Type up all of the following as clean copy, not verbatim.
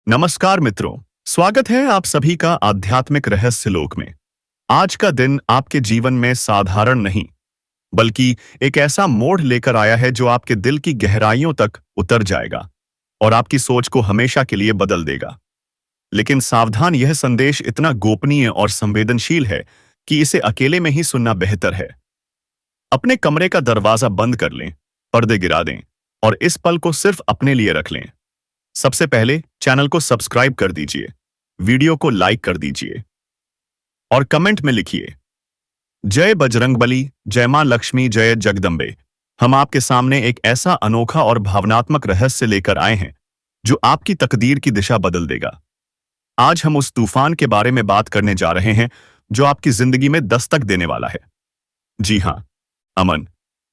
नमस्कार मित्रों, स्वागत है आप सभी का आध्यात्मिक रहस्य लोक में। आज का दिन आपके जीवन में साधारण नहीं, बल्कि एक ऐसा मोड़ लेकर आया है जो आपके दिल की गहराइयों तक उतर जाएगा और आपकी सोच को हमेशा के लिए बदल देगा। लेकिन सावधान, यह संदेश इतना गोपनीय और संवेदनशील है कि इसे अकेले में ही सुनना बेहतर है। अपने कमरे का दरवाजा बंद कर लें, पर्दे गिरा दें और इस पल को सिर्फ अपने लिए रख लें। सबसे पहले चैनल को सब्सक्राइब कर दीजिए, वीडियो को लाइक कर दीजिए और कमेंट में लिखिए जय बजरंगबली, जय मां लक्ष्मी, जय जगदम्बे। हम आपके सामने एक ऐसा अनोखा और भावनात्मक रहस्य लेकर आए हैं जो आपकी तकदीर की दिशा बदल देगा। आज हम उस तूफान के बारे में बात करने जा रहे हैं जो आपकी जिंदगी में दस्तक देने वाला है। जी हां, अमन,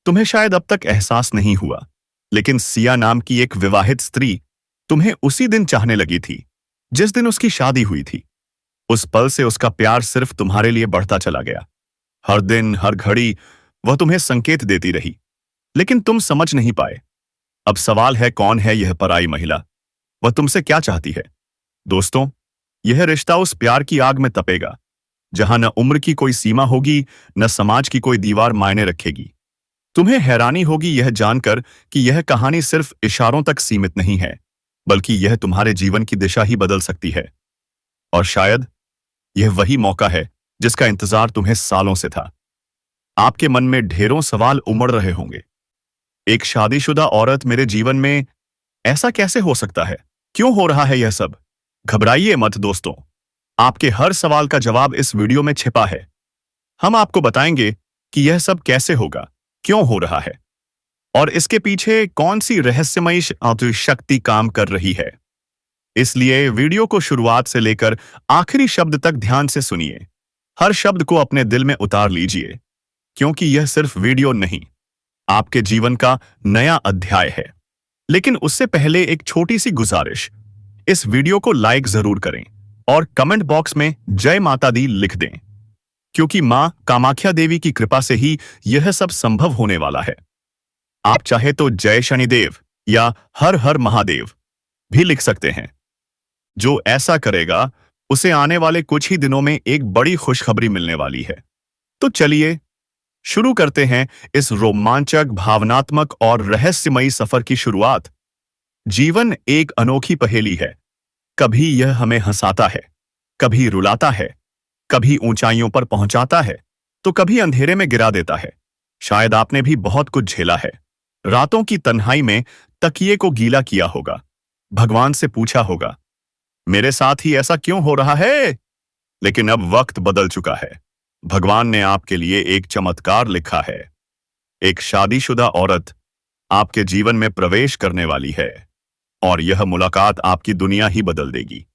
तुम्हें शायद अब तक एहसास नहीं हुआ, लेकिन सिया नाम की एक विवाहित स्त्री तुम्हें उसी दिन चाहने लगी थी जिस दिन उसकी शादी हुई थी। उस पल से उसका प्यार सिर्फ तुम्हारे लिए बढ़ता चला गया। हर दिन, हर घड़ी वह तुम्हें संकेत देती रही, लेकिन तुम समझ नहीं पाए। अब सवाल है, कौन है यह पराई महिला? वह तुमसे क्या चाहती है? दोस्तों, यह रिश्ता उस प्यार की आग में तपेगा जहां न उम्र की कोई सीमा होगी, न समाज की कोई दीवार मायने रखेगी। तुम्हें हैरानी होगी यह जानकर कि यह कहानी सिर्फ इशारों तक सीमित नहीं है, बल्कि यह तुम्हारे जीवन की दिशा ही बदल सकती है। और शायद यह वही मौका है जिसका इंतजार तुम्हें सालों से था। आपके मन में ढेरों सवाल उमड़ रहे होंगे। एक शादीशुदा औरत मेरे जीवन में, ऐसा कैसे हो सकता है? क्यों हो रहा है यह सब? घबराइए मत दोस्तों, आपके हर सवाल का जवाब इस वीडियो में छिपा है। हम आपको बताएंगे कि यह सब कैसे होगा, क्यों हो रहा है और इसके पीछे कौन सी रहस्यमयी शक्ति काम कर रही है। इसलिए वीडियो को शुरुआत से लेकर आखिरी शब्द तक ध्यान से सुनिए। हर शब्द को अपने दिल में उतार लीजिए, क्योंकि यह सिर्फ वीडियो नहीं, आपके जीवन का नया अध्याय है। लेकिन उससे पहले एक छोटी सी गुजारिश, इस वीडियो को लाइक जरूर करें और कमेंट बॉक्स में जय माता दी लिख दें, क्योंकि मां कामाख्या देवी की कृपा से ही यह सब संभव होने वाला है। आप चाहे तो जय शनिदेव या हर हर महादेव भी लिख सकते हैं। जो ऐसा करेगा उसे आने वाले कुछ ही दिनों में एक बड़ी खुशखबरी मिलने वाली है। तो चलिए शुरू करते हैं इस रोमांचक, भावनात्मक और रहस्यमयी सफर की शुरुआत। जीवन एक अनोखी पहेली है। कभी यह हमें हंसाता है, कभी रुलाता है, कभी ऊंचाइयों पर पहुंचाता है, तो कभी अंधेरे में गिरा देता है। शायद आपने भी बहुत कुछ झेला है। रातों की तन्हाई में तकिए को गीला किया होगा, भगवान से पूछा होगा, मेरे साथ ही ऐसा क्यों हो रहा है? लेकिन अब वक्त बदल चुका है। भगवान ने आपके लिए एक चमत्कार लिखा है। एक शादीशुदा औरत आपके जीवन में प्रवेश करने वाली है और यह मुलाकात आपकी दुनिया ही बदल देगी।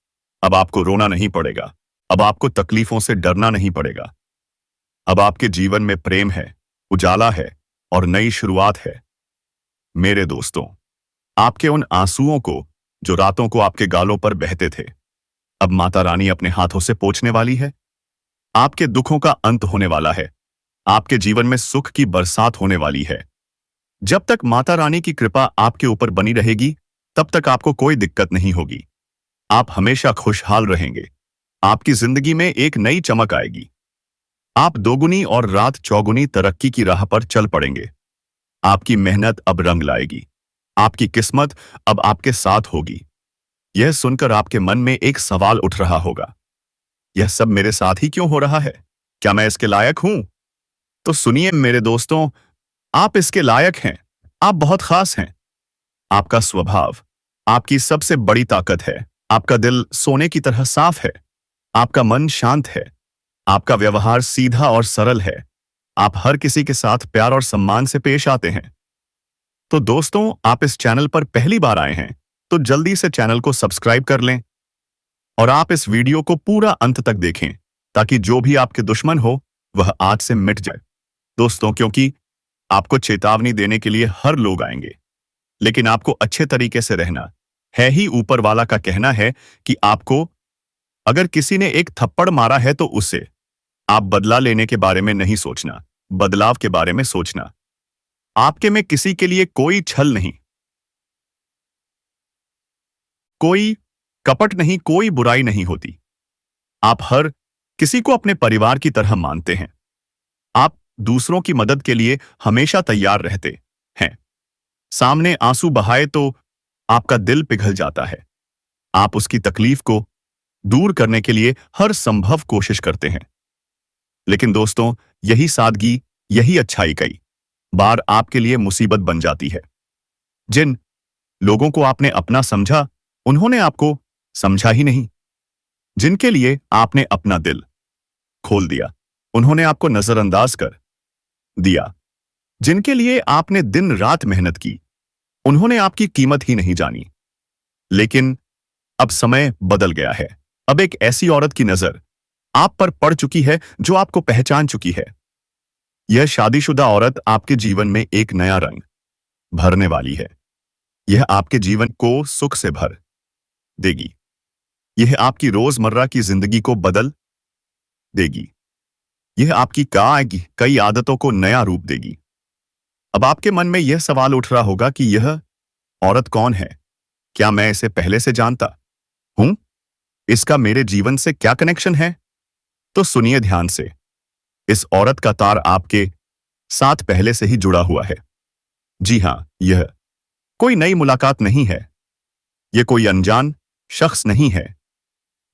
अब आपको रोना नहीं पड़ेगा, अब आपको तकलीफों से डरना नहीं पड़ेगा। अब आपके जीवन में प्रेम है, उजाला है और नई शुरुआत है। मेरे दोस्तों, आपके उन आंसुओं को जो रातों को आपके गालों पर बहते थे, अब माता रानी अपने हाथों से पोंछने वाली है। आपके दुखों का अंत होने वाला है। आपके जीवन में सुख की बरसात होने वाली है। जब तक माता रानी की कृपा आपके ऊपर बनी रहेगी, तब तक आपको कोई दिक्कत नहीं होगी। आप हमेशा खुशहाल रहेंगे। आपकी जिंदगी में एक नई चमक आएगी। आप दोगुनी और रात चौगुनी तरक्की की राह पर चल पड़ेंगे। आपकी मेहनत अब रंग लाएगी। आपकी किस्मत अब आपके साथ होगी। यह सुनकर आपके मन में एक सवाल उठ रहा होगा, यह सब मेरे साथ ही क्यों हो रहा है? क्या मैं इसके लायक हूं? तो सुनिए मेरे दोस्तों, आप इसके लायक हैं। आप बहुत खास हैं। आपका स्वभाव आपकी सबसे बड़ी ताकत है। आपका दिल सोने की तरह साफ है। आपका मन शांत है। आपका व्यवहार सीधा और सरल है। आप हर किसी के साथ प्यार और सम्मान से पेश आते हैं। तो दोस्तों, आप इस चैनल पर पहली बार आए हैं तो जल्दी से चैनल को सब्सक्राइब कर लें और आप इस वीडियो को पूरा अंत तक देखें, ताकि जो भी आपके दुश्मन हो वह आज से मिट जाए। दोस्तों, क्योंकि आपको चेतावनी देने के लिए हर लोग आएंगे, लेकिन आपको अच्छे तरीके से रहना है। ही ऊपर वाला का कहना है कि आपको अगर किसी ने एक थप्पड़ मारा है तो उससे आप बदला लेने के बारे में नहीं सोचना, बदलाव के बारे में सोचना। आपके में किसी के लिए कोई छल नहीं, कोई कपट नहीं, कोई बुराई नहीं होती। आप हर किसी को अपने परिवार की तरह मानते हैं। आप दूसरों की मदद के लिए हमेशा तैयार रहते हैं। सामने आंसू बहाए तो आपका दिल पिघल जाता है। आप उसकी तकलीफ को दूर करने के लिए हर संभव कोशिश करते हैं। लेकिन दोस्तों, यही सादगी, यही अच्छाई कई बार आपके लिए मुसीबत बन जाती है। जिन लोगों को आपने अपना समझा, उन्होंने आपको समझा ही नहीं। जिनके लिए आपने अपना दिल खोल दिया, उन्होंने आपको नजरअंदाज कर दिया। जिनके लिए आपने दिन रात मेहनत की, उन्होंने आपकी कीमत ही नहीं जानी। लेकिन अब समय बदल गया है। अब एक ऐसी औरत की नजर आप पर पड़ चुकी है जो आपको पहचान चुकी है। यह शादीशुदा औरत आपके जीवन में एक नया रंग भरने वाली है। यह आपके जीवन को सुख से भर देगी। यह आपकी रोजमर्रा की जिंदगी को बदल देगी। यह आपकी कई आदतों को नया रूप देगी। अब आपके मन में यह सवाल उठ रहा होगा कि यह औरत कौन है? क्या मैं इसे पहले से जानता हूं? इसका मेरे जीवन से क्या कनेक्शन है? तो सुनिए ध्यान से। इस औरत का तार आपके साथ पहले से ही जुड़ा हुआ है। जी हां, यह कोई नई मुलाकात नहीं है। यह कोई अनजान शख्स नहीं है।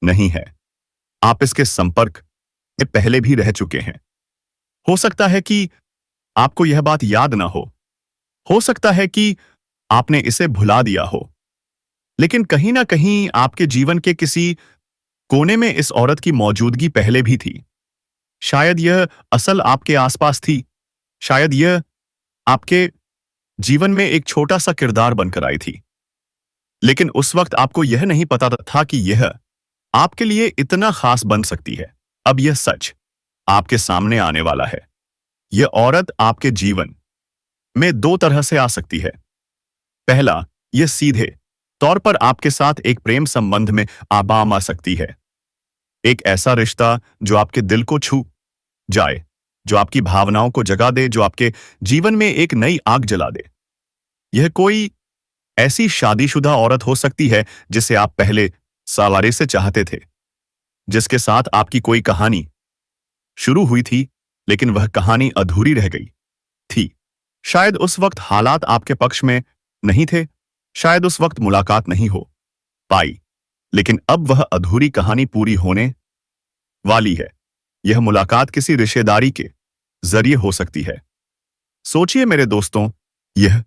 नहीं है। आप इसके संपर्क में पहले भी रह चुके हैं। हो सकता है कि आपको यह बात याद ना हो। हो सकता है कि आपने इसे भुला दिया हो। लेकिन कहीं ना कहीं आपके जीवन के किसी कोने में इस औरत की मौजूदगी पहले भी थी। शायद यह असल आपके आसपास थी। शायद यह आपके जीवन में एक छोटा सा किरदार बनकर आई थी। लेकिन उस वक्त आपको यह नहीं पता था कि यह आपके लिए इतना खास बन सकती है। अब यह सच आपके सामने आने वाला है। यह औरत आपके जीवन में दो तरह से आ सकती है। पहला, यह सीधे तौर पर आपके साथ एक प्रेम संबंध में आ सकती है। एक ऐसा रिश्ता जो आपके दिल को छू जाए, जो आपकी भावनाओं को जगा दे, जो आपके जीवन में एक नई आग जला दे। यह कोई ऐसी शादीशुदा औरत हो सकती है जिसे आप पहले सवारे से चाहते थे, जिसके साथ आपकी कोई कहानी शुरू हुई थी, लेकिन वह कहानी अधूरी रह गई थी। शायद उस वक्त हालात आपके पक्ष में नहीं थे, शायद उस वक्त मुलाकात नहीं हो पाई, लेकिन अब वह अधूरी कहानी पूरी होने वाली है। यह मुलाकात किसी रिश्तेदारी के जरिए हो सकती है। सोचिए मेरे दोस्तों, यह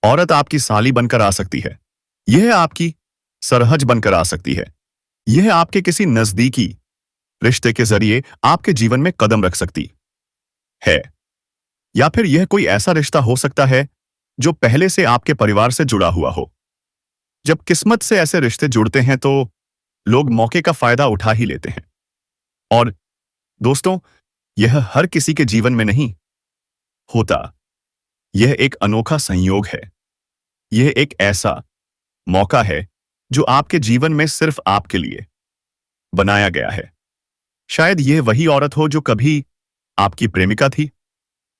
औरत आपकी साली बनकर आ सकती है। यह आपकी सरहज बनकर आ सकती है। यह आपके किसी नजदीकी रिश्ते के जरिए आपके जीवन में कदम रख सकती है। या फिर यह कोई ऐसा रिश्ता हो सकता है जो पहले से आपके परिवार से जुड़ा हुआ हो। जब किस्मत से ऐसे रिश्ते जुड़ते हैं तो लोग मौके का फायदा उठा ही लेते हैं। और दोस्तों, यह हर किसी के जीवन में नहीं होता। यह एक अनोखा संयोग है। यह एक ऐसा मौका है जो आपके जीवन में सिर्फ आपके लिए बनाया गया है। शायद यह वही औरत हो जो कभी आपकी प्रेमिका थी।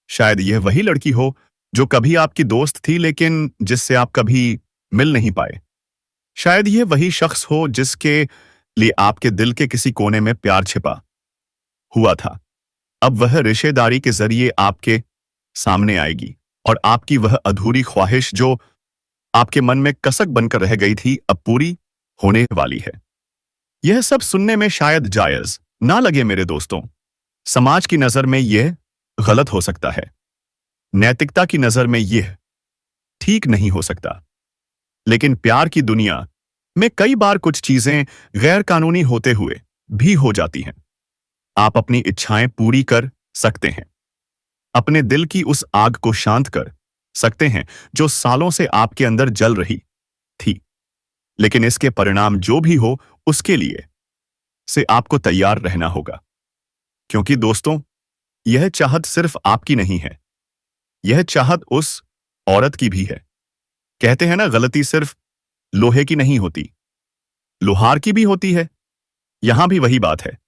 शायद यह वही लड़की हो जो कभी आपकी दोस्त थी लेकिन जिससे आप कभी मिल नहीं पाए। शायद यह वही शख्स हो जिसके लिए आपके दिल के किसी कोने में प्यार छिपा हुआ था। अब वह रिश्तेदारी के जरिए आपके सामने आएगी और आपकी वह अधूरी ख्वाहिश जो आपके मन में कसक बनकर रह गई थी, अब पूरी होने वाली है। यह सब सुनने में शायद जायज ना लगे मेरे दोस्तों। समाज की नजर में यह गलत हो सकता है। नैतिकता की नजर में यह ठीक नहीं हो सकता। लेकिन प्यार की दुनिया में कई बार कुछ चीजें गैर कानूनी होते हुए भी हो जाती हैं। आप अपनी इच्छाएं पूरी कर सकते हैं। अपने दिल की उस आग को शांत कर सकते हैं जो सालों से आपके अंदर जल रही थी। लेकिन इसके परिणाम जो भी हो, उसके लिए से आपको तैयार रहना होगा। क्योंकि दोस्तों, यह चाहत सिर्फ आपकी नहीं है। यह चाहत उस औरत की भी है। कहते हैं ना, गलती सिर्फ लोहे की नहीं होती, लोहार की भी होती है। यहां भी वही बात है।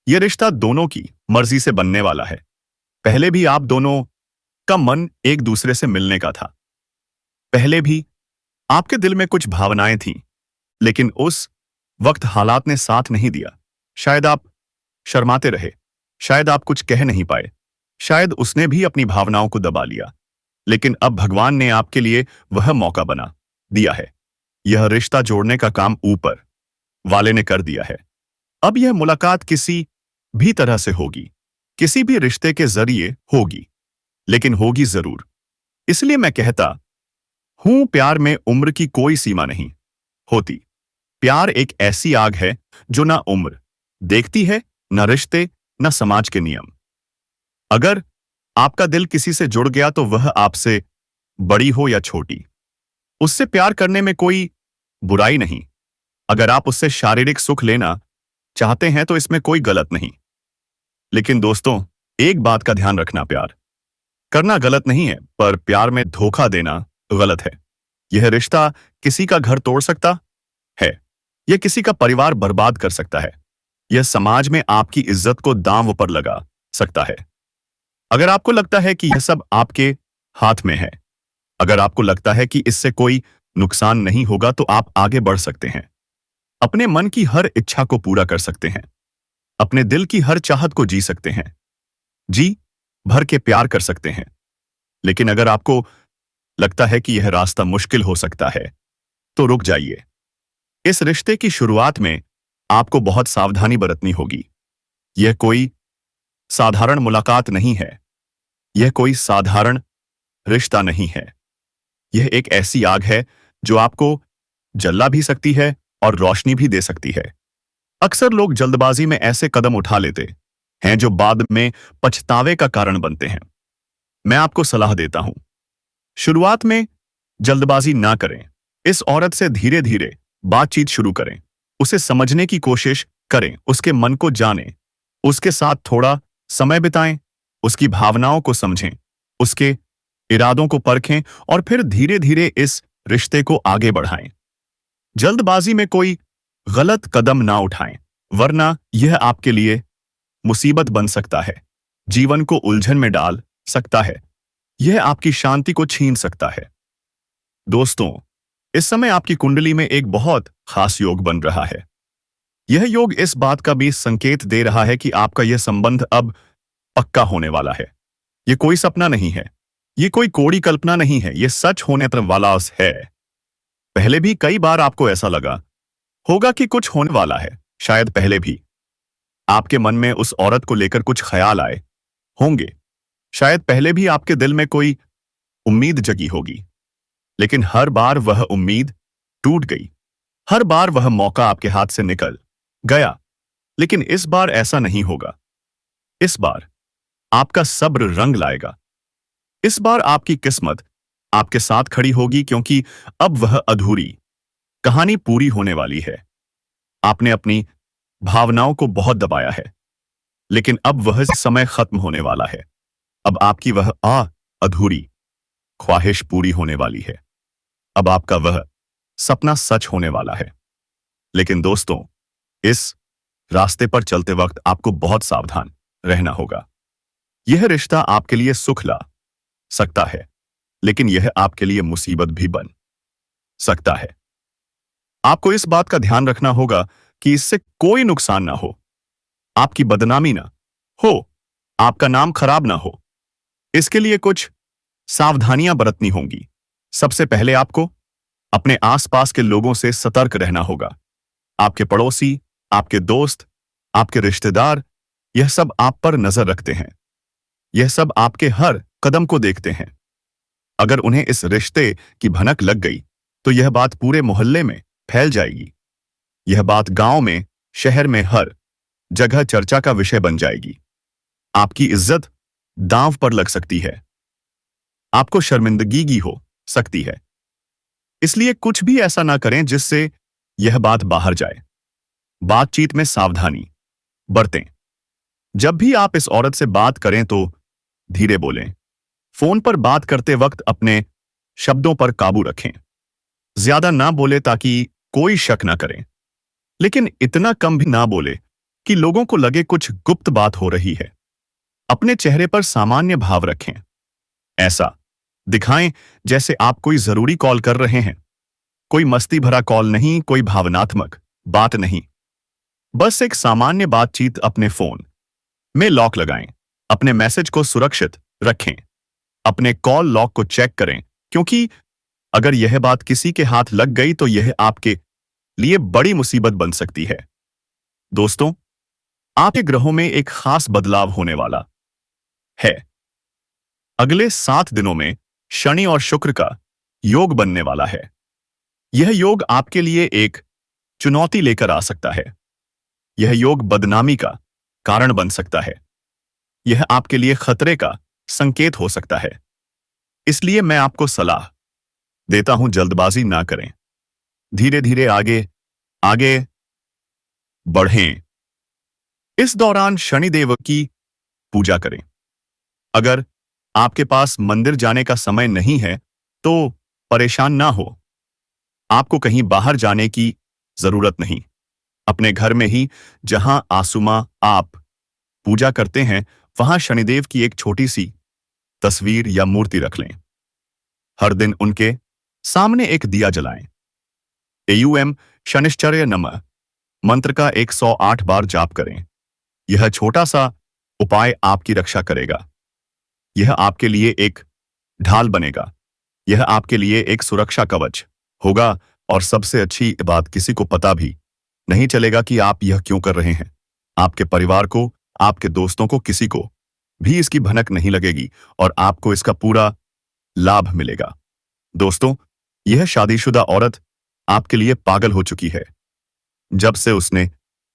यह रिश्ता दोनों की मर्जी से बनने वाला है। पहले भी आप दोनों का मन एक दूसरे से मिलने का था। पहले भी आपके दिल में कुछ भावनाएं थीं, लेकिन उस वक्त हालात ने साथ नहीं दिया। शायद आप शर्माते रहे, शायद आप कुछ कह नहीं पाए, शायद उसने भी अपनी भावनाओं को दबा लिया। लेकिन अब भगवान ने आपके लिए वह मौका बना दिया है। यह रिश्ता जोड़ने का काम ऊपर वाले ने कर दिया है। अब यह मुलाकात किसी भी तरह से होगी, किसी भी रिश्ते के जरिए होगी, लेकिन होगी जरूर। इसलिए मैं कहता हूं, प्यार में उम्र की कोई सीमा नहीं होती। प्यार एक ऐसी आग है जो ना उम्र देखती है, ना रिश्ते, ना समाज के नियम। अगर आपका दिल किसी से जुड़ गया तो वह आपसे बड़ी हो या छोटी, उससे प्यार करने में कोई बुराई नहीं। अगर आप उससे शारीरिक सुख लेना चाहते हैं तो इसमें कोई गलत नहीं। लेकिन दोस्तों, एक बात का ध्यान रखना, प्यार करना गलत नहीं है, पर प्यार में धोखा देना गलत है। यह रिश्ता किसी का घर तोड़ सकता है, यह किसी का परिवार बर्बाद कर सकता है, यह समाज में आपकी इज्जत को दांव पर लगा सकता है। अगर आपको लगता है कि यह सब आपके हाथ में है, अगर आपको लगता है कि इससे कोई नुकसान नहीं होगा, तो आप आगे बढ़ सकते हैं, अपने मन की हर इच्छा को पूरा कर सकते हैं, अपने दिल की हर चाहत को जी सकते हैं, जी भर के प्यार कर सकते हैं। लेकिन अगर आपको लगता है कि यह रास्ता मुश्किल हो सकता है, तो रुक जाइए। इस रिश्ते की शुरुआत में आपको बहुत सावधानी बरतनी होगी। यह कोई साधारण मुलाकात नहीं है, यह कोई साधारण रिश्ता नहीं है। यह एक ऐसी आग है जो आपको जला भी सकती है और रोशनी भी दे सकती है। अक्सर लोग जल्दबाजी में ऐसे कदम उठा लेते हैं जो बाद में पछतावे का कारण बनते हैं। मैं आपको सलाह देता हूं, शुरुआत में जल्दबाजी ना करें। इस औरत से धीरे धीरे बातचीत शुरू करें, उसे समझने की कोशिश करें, उसके मन को जानें, उसके साथ थोड़ा समय बिताएं, उसकी भावनाओं को समझें, उसके इरादों को परखें और फिर धीरे धीरे इस रिश्ते को आगे बढ़ाएं। जल्दबाजी में कोई गलत कदम ना उठाएं, वरना यह आपके लिए मुसीबत बन सकता है, जीवन को उलझन में डाल सकता है, यह आपकी शांति को छीन सकता है। दोस्तों, इस समय आपकी कुंडली में एक बहुत खास योग बन रहा है। यह योग इस बात का भी संकेत दे रहा है कि आपका यह संबंध अब पक्का होने वाला है। यह कोई सपना नहीं है, यह कोई कोड़ी कल्पना नहीं है, यह सच होने वाला है। पहले भी कई बार आपको ऐसा लगा होगा कि कुछ होने वाला है। शायद पहले भी आपके मन में उस औरत को लेकर कुछ ख्याल आए होंगे, शायद पहले भी आपके दिल में कोई उम्मीद जगी होगी, लेकिन हर बार वह उम्मीद टूट गई, हर बार वह मौका आपके हाथ से निकल गया। लेकिन इस बार ऐसा नहीं होगा। इस बार आपका सब्र रंग लाएगा। इस बार आपकी किस्मत आपके साथ खड़ी होगी, क्योंकि अब वह अधूरी कहानी पूरी होने वाली है। आपने अपनी भावनाओं को बहुत दबाया है, लेकिन अब वह समय खत्म होने वाला है। अब आपकी वह अधूरी ख्वाहिश पूरी होने वाली है। अब आपका वह सपना सच होने वाला है। लेकिन दोस्तों, इस रास्ते पर चलते वक्त आपको बहुत सावधान रहना होगा। यह रिश्ता आपके लिए सुख ला सकता है, लेकिन यह आपके लिए मुसीबत भी बन सकता है। आपको इस बात का ध्यान रखना होगा कि इससे कोई नुकसान ना हो, आपकी बदनामी ना हो, आपका नाम खराब ना हो। इसके लिए कुछ सावधानियां बरतनी होंगी। सबसे पहले आपको अपने आसपास के लोगों से सतर्क रहना होगा। आपके पड़ोसी, आपके दोस्त, आपके रिश्तेदार, यह सब आप पर नजर रखते हैं। यह सब आपके हर कदम को देखते हैं। अगर उन्हें इस रिश्ते की भनक लग गई तो यह बात पूरे मोहल्ले में फैल जाएगी। यह बात गांव में, शहर में, हर जगह चर्चा का विषय बन जाएगी। आपकी इज्जत दांव पर लग सकती है, आपको शर्मिंदगी हो सकती है। इसलिए कुछ भी ऐसा ना करें जिससे यह बात बाहर जाए। बातचीत में सावधानी बरतें। जब भी आप इस औरत से बात करें तो धीरे बोलें। फोन पर बात करते वक्त अपने शब्दों पर काबू रखें। ज्यादा ना बोले ताकि कोई शक ना करें, लेकिन इतना कम भी ना बोले कि लोगों को लगे कुछ गुप्त बात हो रही है। अपने चेहरे पर सामान्य भाव रखें। ऐसा दिखाएं जैसे आप कोई जरूरी कॉल कर रहे हैं। कोई मस्ती भरा कॉल नहीं, कोई भावनात्मक बात नहीं। बस एक सामान्य बातचीत। अपने फोन में लॉक लगाएं, अपने मैसेज को सुरक्षित रखें, अपने कॉल लॉग को चेक करें, क्योंकि अगर यह बात किसी के हाथ लग गई तो यह आपके लिए बड़ी मुसीबत बन सकती है। दोस्तों, आपके ग्रहों में एक खास बदलाव होने वाला है। अगले 7 दिनों में शनि और शुक्र का योग बनने वाला है। यह योग आपके लिए एक चुनौती लेकर आ सकता है। यह योग बदनामी का कारण बन सकता है। यह आपके लिए खतरे का संकेत हो सकता है। इसलिए मैं आपको सलाह देता हूं, जल्दबाजी ना करें। धीरे धीरे आगे आगे बढ़ें। इस दौरान शनिदेव की पूजा करें। अगर आपके पास मंदिर जाने का समय नहीं है तो परेशान ना हो। आपको कहीं बाहर जाने की जरूरत नहीं। अपने घर में ही जहां आसुमा आप पूजा करते हैं वहां शनिदेव की एक छोटी सी तस्वीर या मूर्ति रख लें। हर दिन उनके सामने एक दिया जलाएं। एयूएम शनिश्चर्य नमः मंत्र का 108 बार जाप करें। यह छोटा सा उपाय आपकी रक्षा करेगा। यह आपके लिए एक ढाल बनेगा। यह आपके लिए एक सुरक्षा कवच होगा। और सबसे अच्छी बात, किसी को पता भी नहीं चलेगा कि आप यह क्यों कर रहे हैं। आपके परिवार को, आपके दोस्तों को, किसी को भी इसकी भनक नहीं लगेगी और आपको इसका पूरा लाभ मिलेगा। दोस्तों, यह शादीशुदा औरत आपके लिए पागल हो चुकी है। जब से उसने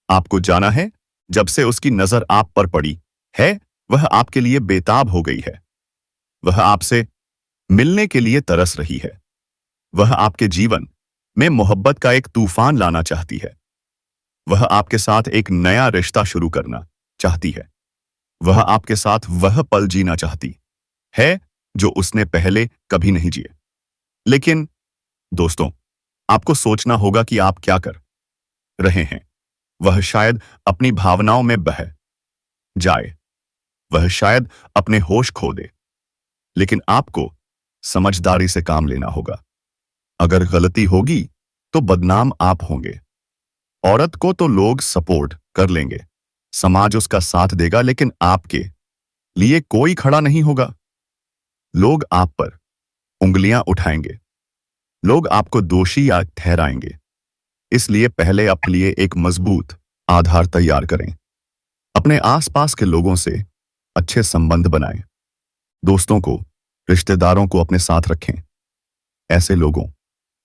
आपको जाना है, जब से उसकी नजर आप पर पड़ी है, वह आपके लिए बेताब हो गई है। वह आपसे मिलने के लिए तरस रही है। वह आपके जीवन में मोहब्बत का एक तूफान लाना चाहती है। वह आपके साथ एक नया रिश्ता शुरू करना चाहती है। वह आपके साथ वह पल जीना चाहती है जो उसने पहले कभी नहीं जिए। लेकिन दोस्तों, आपको सोचना होगा कि आप क्या कर रहे हैं। वह शायद अपनी भावनाओं में बह जाए। वह शायद अपने होश खो दे। लेकिन आपको समझदारी से काम लेना होगा। अगर गलती होगी तो बदनाम आप होंगे। औरत को तो लोग सपोर्ट कर लेंगे, समाज उसका साथ देगा, लेकिन आपके लिए कोई खड़ा नहीं होगा। लोग आप पर उंगलियां उठाएंगे। लोग आपको दोषी या ठहराएंगे। इसलिए पहले अपने लिए एक मजबूत आधार तैयार करें। अपने आसपास के लोगों से अच्छे संबंध बनाएं। दोस्तों को, रिश्तेदारों को अपने साथ रखें। ऐसे लोगों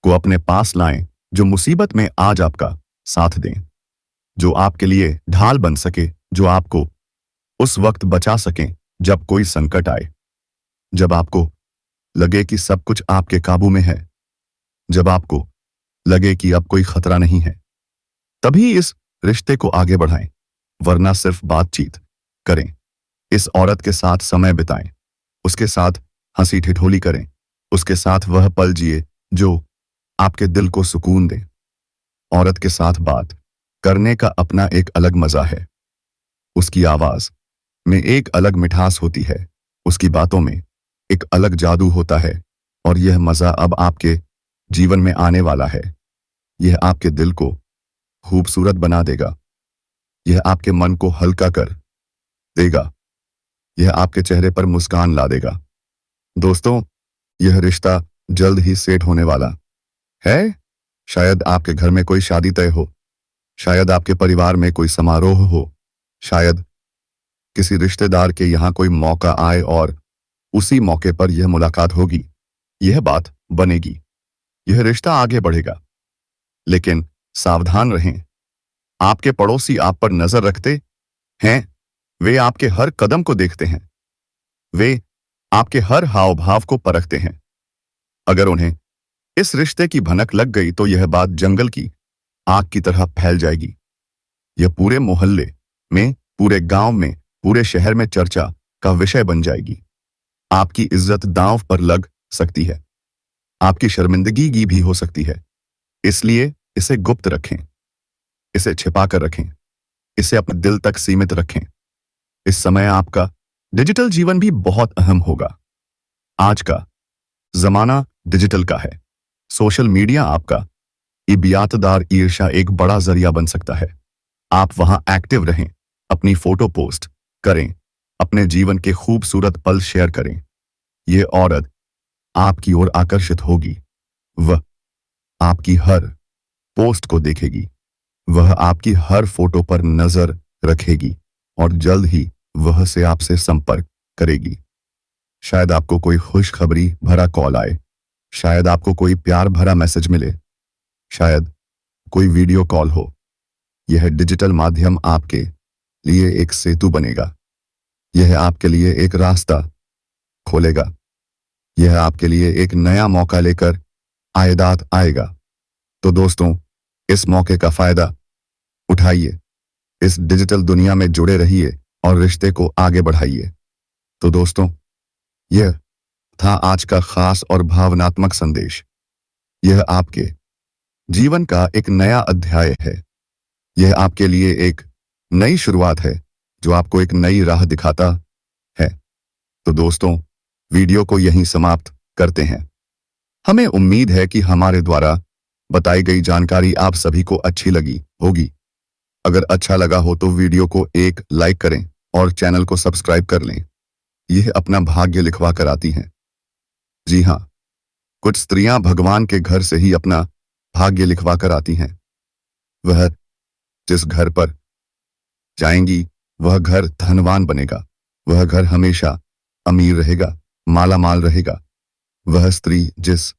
को अपने पास लाएं जो मुसीबत में आज आपका साथ दें, जो आपके लिए ढाल बन सके, जो आपको उस वक्त बचा सकें जब कोई संकट आए, जब आपको लगे कि सब कुछ आपके काबू में है, जब आपको लगे कि अब कोई खतरा नहीं है, तभी इस रिश्ते को आगे बढ़ाएं, वरना सिर्फ बातचीत करें। इस औरत के साथ समय बिताएं, उसके साथ हंसी ठिठोली करें, उसके साथ वह पल जिए जो आपके दिल को सुकून दे। औरत के साथ बात करने का अपना एक अलग मजा है। उसकी आवाज में एक अलग मिठास होती है, उसकी बातों में एक अलग जादू होता है। और यह मजा अब आपके जीवन में आने वाला है। यह आपके दिल को खूबसूरत बना देगा। यह आपके मन को हल्का कर देगा। यह आपके चेहरे पर मुस्कान ला देगा। दोस्तों, यह रिश्ता जल्द ही सेट होने वाला है। शायद आपके घर में कोई शादी तय हो, शायद आपके परिवार में कोई समारोह हो, शायद किसी रिश्तेदार के यहां कोई मौका आए और उसी मौके पर यह मुलाकात होगी। यह बात बनेगी। यह रिश्ता आगे बढ़ेगा। लेकिन सावधान रहें। आपके पड़ोसी आप पर नजर रखते हैं। वे आपके हर कदम को देखते हैं। वे आपके हर हाव भाव को परखते हैं। अगर उन्हें इस रिश्ते की भनक लग गई तो यह बात जंगल की आग की तरह फैल जाएगी। यह पूरे मोहल्ले में, पूरे गांव में, पूरे शहर में चर्चा का विषय बन जाएगी। आपकी इज्जत दांव पर लग सकती है। आपकी शर्मिंदगी भी हो सकती है। इसलिए इसे गुप्त रखें, इसे छिपा कर रखें, इसे अपने दिल तक सीमित रखें। इस समय आपका डिजिटल जीवन भी बहुत अहम होगा। आज का जमाना डिजिटल का है। सोशल मीडिया आपका इबियातदार ईर्ष्या एक बड़ा जरिया बन सकता है। आप वहां एक्टिव रहें, अपनी फोटो पोस्ट करें, अपने जीवन के खूबसूरत पल शेयर करें। ये औरत आपकी ओर आकर्षित होगी। वह आपकी हर पोस्ट को देखेगी, वह आपकी हर फोटो पर नजर रखेगी और जल्द ही वह से आपसे संपर्क करेगी। शायद आपको कोई खुशखबरी भरा कॉल आए, शायद आपको कोई प्यार भरा मैसेज मिले, शायद कोई वीडियो कॉल हो। यह डिजिटल माध्यम आपके लिए एक सेतु बनेगा। यह आपके लिए एक रास्ता खोलेगा। यह आपके लिए एक नया मौका लेकर आएगा। तो दोस्तों, इस मौके का फायदा उठाइए, इस डिजिटल दुनिया में जुड़े रहिए और रिश्ते को आगे बढ़ाइए। तो दोस्तों, यह था आज का खास और भावनात्मक संदेश। यह आपके जीवन का एक नया अध्याय है। यह आपके लिए एक नई शुरुआत है जो आपको एक नई राह दिखाता है। तो दोस्तों, वीडियो को यहीं समाप्त करते हैं। हमें उम्मीद है कि हमारे द्वारा बताई गई जानकारी आप सभी को अच्छी लगी होगी। अगर अच्छा लगा हो तो वीडियो को एक लाइक करें और चैनल को सब्सक्राइब कर लें। यह अपना भाग्य लिखवा कर आती हैं। जी हाँ, कुछ स्त्रियां भगवान के घर से ही अपना भाग्य लिखवा कर आती हैं। वह जिस घर पर जाएंगी वह घर धनवान बनेगा, वह घर हमेशा अमीर रहेगा, माला माल रहेगा। वह स्त्री जिस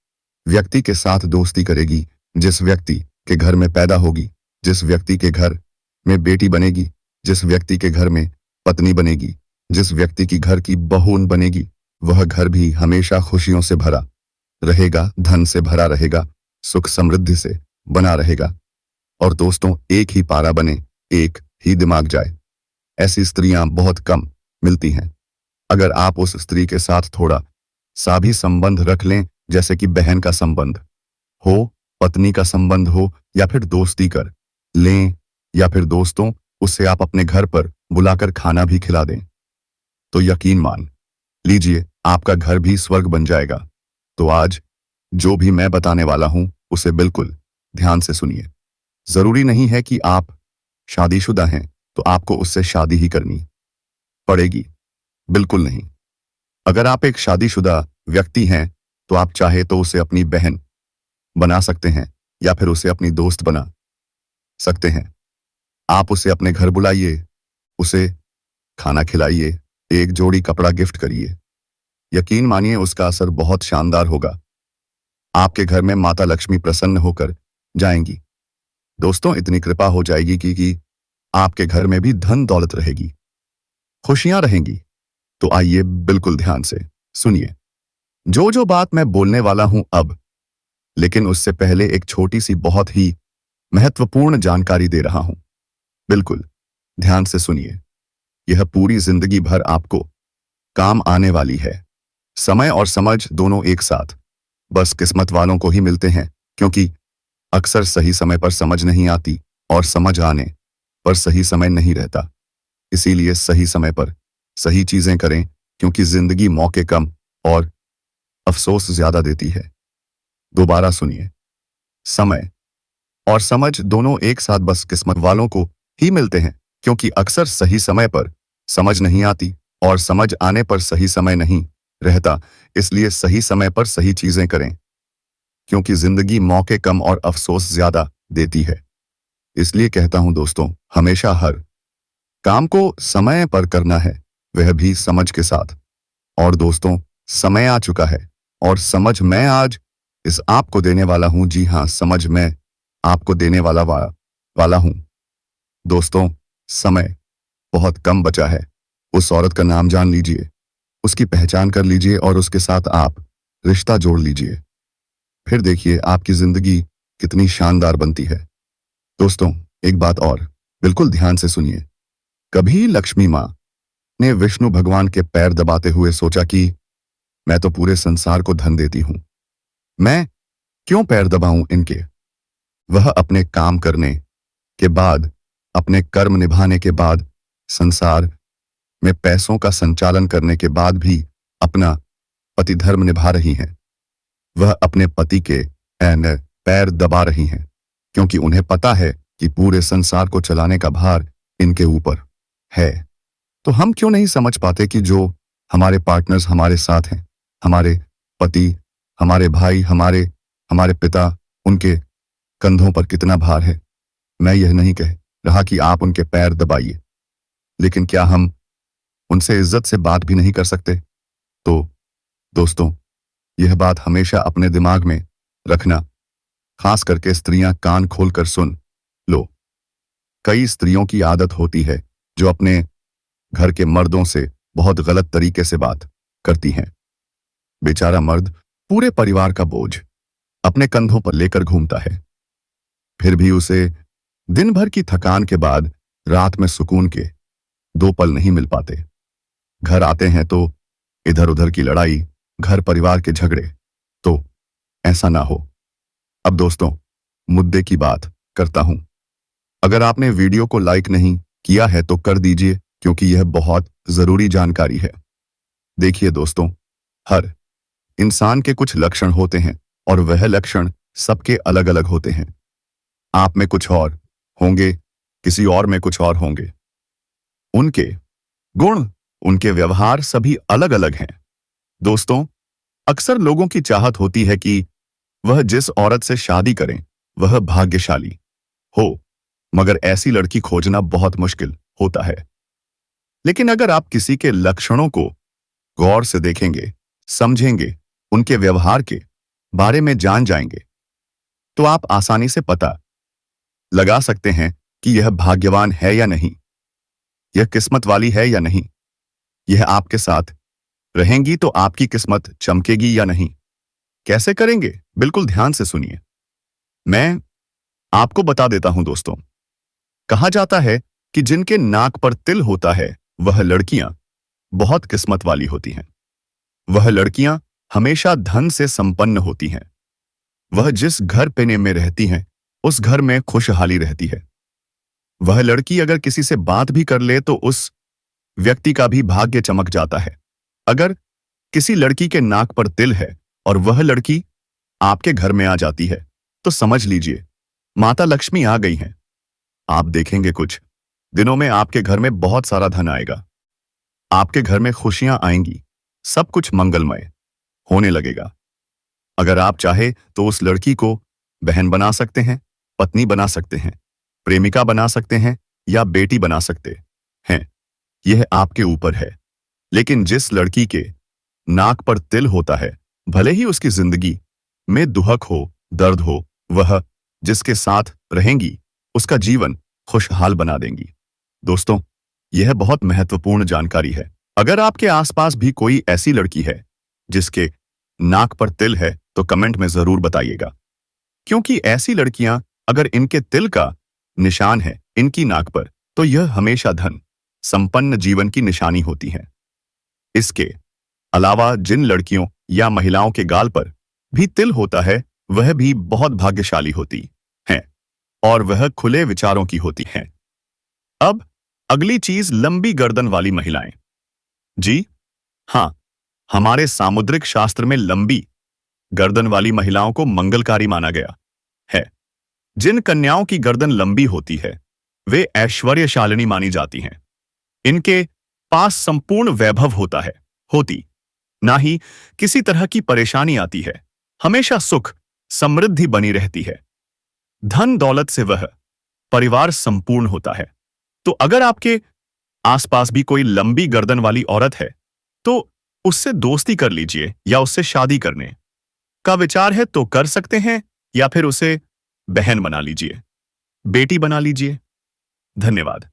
व्यक्ति के साथ दोस्ती करेगी, जिस व्यक्ति के घर में पैदा होगी, जिस व्यक्ति के घर में बेटी बनेगी, जिस व्यक्ति के घर में पत्नी बनेगी, जिस व्यक्ति की घर की बहू बनेगी, वह घर भी हमेशा खुशियों से भरा रहेगा, धन से भरा रहेगा, सुख समृद्धि से बना रहेगा। और दोस्तों, एक ही पारा बने, एक ही दिमाग जाए, ऐसी स्त्रियां बहुत कम मिलती हैं। अगर आप उस स्त्री के साथ थोड़ा सा भी संबंध रख लें, जैसे कि बहन का संबंध हो, पत्नी का संबंध हो, या फिर दोस्ती कर लें, या फिर दोस्तों उससे आप अपने घर पर बुलाकर खाना भी खिला दें, तो यकीन मान लीजिए आपका घर भी स्वर्ग बन जाएगा। तो आज जो भी मैं बताने वाला हूं उसे बिल्कुल ध्यान से सुनिए। जरूरी नहीं है कि आप शादीशुदा हैं तो आपको उससे शादी ही करनी पड़ेगी, बिल्कुल नहीं। अगर आप एक शादीशुदा व्यक्ति हैं तो आप चाहे तो उसे अपनी बहन बना सकते हैं या फिर उसे अपनी दोस्त बना सकते हैं। आप उसे अपने घर बुलाइए, उसे खाना खिलाइए, एक जोड़ी कपड़ा गिफ्ट करिए। यकीन मानिए उसका असर बहुत शानदार होगा। आपके घर में माता लक्ष्मी प्रसन्न होकर जाएंगी। दोस्तों, इतनी कृपा हो जाएगी कि आपके घर में भी धन दौलत रहेगी, खुशियां रहेंगी। तो आइए बिल्कुल ध्यान से सुनिए जो बात मैं बोलने वाला हूं अब, लेकिन उससे पहले एक छोटी सी बहुत ही महत्वपूर्ण जानकारी दे रहा हूं। बिल्कुल ध्यान से सुनिए, यह पूरी जिंदगी भर आपको काम आने वाली है। समय और समझ दोनों एक साथ बस किस्मत वालों को ही मिलते हैं, क्योंकि अक्सर सही समय पर समझ नहीं आती और समझ आने पर सही समय नहीं रहता। इसीलिए सही समय पर सही चीजें करें, क्योंकि जिंदगी मौके कम और अफसोस ज्यादा देती है। दोबारा सुनिए, समय और समझ दोनों एक साथ बस किस्मत वालों को ही मिलते हैं, क्योंकि अक्सर सही समय पर समझ नहीं आती और समझ आने पर सही समय नहीं रहता। इसलिए सही समय पर सही चीजें करें, क्योंकि जिंदगी मौके कम और अफसोस ज्यादा देती है। इसलिए कहता हूं दोस्तों, हमेशा हर काम को समय पर करना है, वह भी समझ के साथ। और दोस्तों, समय आ चुका है और समझ मैं आज इस आपको देने वाला हूं। जी हां, समझ मैं आपको देने वाला हूं। दोस्तों, समय बहुत कम बचा है। उस औरत का नाम जान लीजिए, उसकी पहचान कर लीजिए और उसके साथ आप रिश्ता जोड़ लीजिए। फिर देखिए आपकी जिंदगी कितनी शानदार बनती है। दोस्तों, एक बात और बिल्कुल ध्यान से सुनिए। कभी लक्ष्मी मां ने विष्णु भगवान के पैर दबाते हुए सोचा कि मैं तो पूरे संसार को धन देती हूं, मैं क्यों पैर दबाऊं इनके। वह अपने काम करने के बाद, अपने कर्म निभाने के बाद, संसार में पैसों का संचालन करने के बाद भी अपना पति धर्म निभा रही हैं। वह अपने पति के पैर दबा रही हैं, क्योंकि उन्हें पता है कि पूरे संसार को चलाने का भार इनके ऊपर है। तो हम क्यों नहीं समझ पाते कि जो हमारे पार्टनर्स हमारे साथ हैं, हमारे पति, हमारे भाई, हमारे हमारे पिता, उनके कंधों पर कितना भार है। मैं यह नहीं कह रहा कि आप उनके पैर दबाइए, लेकिन क्या हम उनसे इज्जत से बात भी नहीं कर सकते? तो दोस्तों, यह बात हमेशा अपने दिमाग में रखना, खास करके स्त्रियां कान खोलकर सुन लो। कई स्त्रियों की आदत होती है जो अपने घर के मर्दों से बहुत गलत तरीके से बात करती हैं। बेचारा मर्द पूरे परिवार का बोझ अपने कंधों पर लेकर घूमता है, फिर भी उसे दिन भर की थकान के बाद रात में सुकून के 2 पल नहीं मिल पाते। घर आते हैं तो इधर उधर की लड़ाई, घर परिवार के झगड़े। तो ऐसा ना हो। अब दोस्तों, मुद्दे की बात करता हूं। अगर आपने वीडियो को लाइक नहीं किया है तो कर दीजिए, क्योंकि यह बहुत जरूरी जानकारी है। देखिए दोस्तों, हर इंसान के कुछ लक्षण होते हैं और वह लक्षण सबके अलग अलग होते हैं। आप में कुछ और होंगे, किसी और में कुछ और होंगे। उनके गुण, उनके व्यवहार सभी अलग अलग हैं। दोस्तों, अक्सर लोगों की चाहत होती है कि वह जिस औरत से शादी करें वह भाग्यशाली हो, मगर ऐसी लड़की खोजना बहुत मुश्किल होता है। लेकिन अगर आप किसी के लक्षणों को गौर से देखेंगे, समझेंगे, उनके व्यवहार के बारे में जान जाएंगे, तो आप आसानी से पता लगा सकते हैं कि यह भाग्यवान है या नहीं, यह किस्मत वाली है या नहीं, यह आपके साथ रहेंगी तो आपकी किस्मत चमकेगी या नहीं। कैसे करेंगे? बिल्कुल ध्यान से सुनिए। मैं आपको बता देता हूं दोस्तों। कहा जाता है कि जिनके नाक पर तिल होता है वह लड़कियां बहुत किस्मत वाली होती हैं। वह लड़कियां हमेशा धन से संपन्न होती हैं। वह जिस घर पेने में रहती हैं उस घर में खुशहाली रहती है। वह लड़की अगर किसी से बात भी कर ले तो उस व्यक्ति का भी भाग्य चमक जाता है। अगर किसी लड़की के नाक पर तिल है और वह लड़की आपके घर में आ जाती है तो समझ लीजिए माता लक्ष्मी आ गई हैं। आप देखेंगे कुछ दिनों में आपके घर में बहुत सारा धन आएगा, आपके घर में खुशियां आएंगी, सब कुछ मंगलमय होने लगेगा। अगर आप चाहे तो उस लड़की को बहन बना सकते हैं, पत्नी बना सकते हैं, प्रेमिका बना सकते हैं या बेटी बना सकते हैं, यह आपके ऊपर है। लेकिन जिस लड़की के नाक पर तिल होता है, भले ही उसकी जिंदगी में दुहक हो, दर्द हो, वह जिसके साथ रहेंगी उसका जीवन खुशहाल बना देंगी। दोस्तों, यह बहुत महत्वपूर्ण जानकारी है। अगर आपके आसपास भी कोई ऐसी लड़की है जिसके नाक पर तिल है तो कमेंट में जरूर बताइएगा, क्योंकि ऐसी लड़कियां अगर इनके तिल का निशान है इनकी नाक पर तो यह हमेशा धन संपन्न जीवन की निशानी होती है। इसके अलावा जिन लड़कियों या महिलाओं के गाल पर भी तिल होता है वह भी बहुत भाग्यशाली होती हैं और वह खुले विचारों की होती हैं। अब अगली चीज, लंबी गर्दन वाली महिलाएं। जी हां, हमारे सामुद्रिक शास्त्र में लंबी गर्दन वाली महिलाओं को मंगलकारी माना गया है। जिन कन्याओं की गर्दन लंबी होती है वे ऐश्वर्यशालिनी मानी जाती हैं। इनके पास संपूर्ण वैभव होती ना ही किसी तरह की परेशानी आती है। हमेशा सुख समृद्धि बनी रहती है। धन दौलत से वह परिवार संपूर्ण होता है। तो अगर आपके आसपास भी कोई लंबी गर्दन वाली औरत है तो उससे दोस्ती कर लीजिए या उससे शादी करने का विचार है तो कर सकते हैं, या फिर उसे बहन बना लीजिए, बेटी बना लीजिए। धन्यवाद।